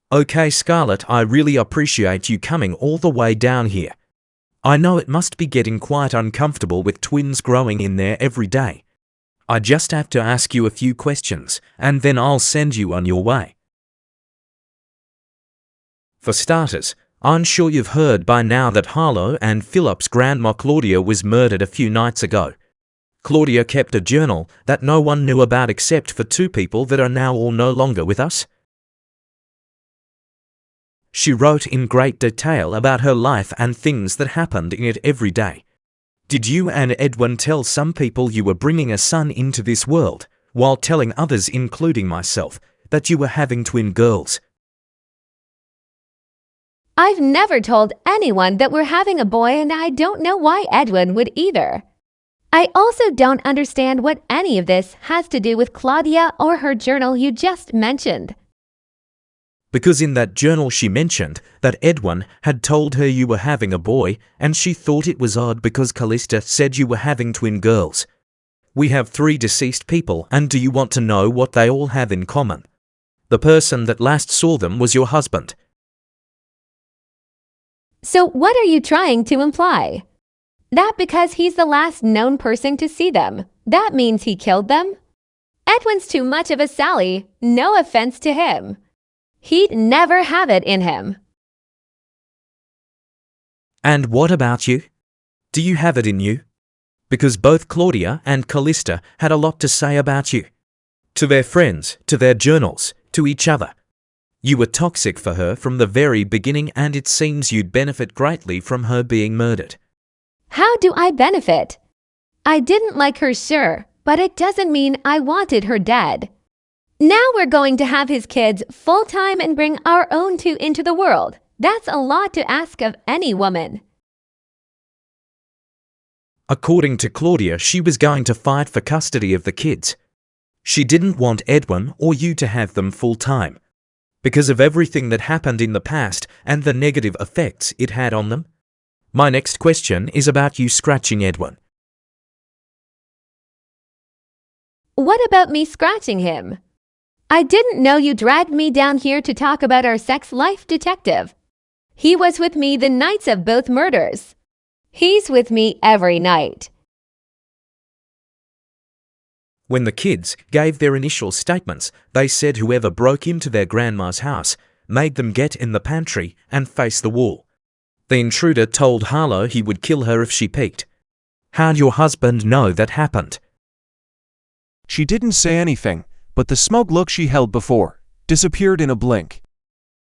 Okay, Scarlett, I really appreciate you coming all the way down here. I know it must be getting quite uncomfortable with twins growing in there every day. I just have to ask you a few questions, and then I'll send you on your way. For starters, I'm sure you've heard by now that Harlow and Philip's grandma Claudia was murdered a few nights ago. Claudia kept a journal that no one knew about except for two people that are now all no longer with us. She wrote in great detail about her life and things that happened in it every day. Did you and Edwin tell some people you were bringing a son into this world, while telling others, including myself, that you were having twin girls? I've never told anyone that we're having a boy, and I don't know why Edwin would either. I also don't understand what any of this has to do with Claudia or her journal you just mentioned. Because in that journal she mentioned that Edwin had told her you were having a boy, and she thought it was odd because Kalista said you were having twin girls. We have 3 deceased people, and do you want to know what they all have in common? The person that last saw them was your husband. So what are you trying to imply? That because he's the last known person to see them, that means he killed them? Edwin's too much of a Sally, no offense to him. He'd never have it in him. And what about you? Do you have it in you? Because both Claudia and Kalista had a lot to say about you. To their friends, to their journals, to each other. You were toxic for her from the very beginning, and it seems you'd benefit greatly from her being murdered. How do I benefit? I didn't like her, sure, but it doesn't mean I wanted her dead. Now we're going to have his kids full-time and bring our own 2 into the world. That's a lot to ask of any woman. According to Claudia, she was going to fight for custody of the kids. She didn't want Edwin or you to have them full-time, because of everything that happened in the past and the negative effects it had on them. My next question is about you scratching Edwin. What about me scratching him? I didn't know you dragged me down here to talk about our sex life, detective. He was with me the nights of both murders. He's with me every night. When the kids gave their initial statements, they said whoever broke into their grandma's house made them get in the pantry and face the wall. The intruder told Harlow he would kill her if she peeked. How'd your husband know that happened? She didn't say anything, but the smug look she held before disappeared in a blink.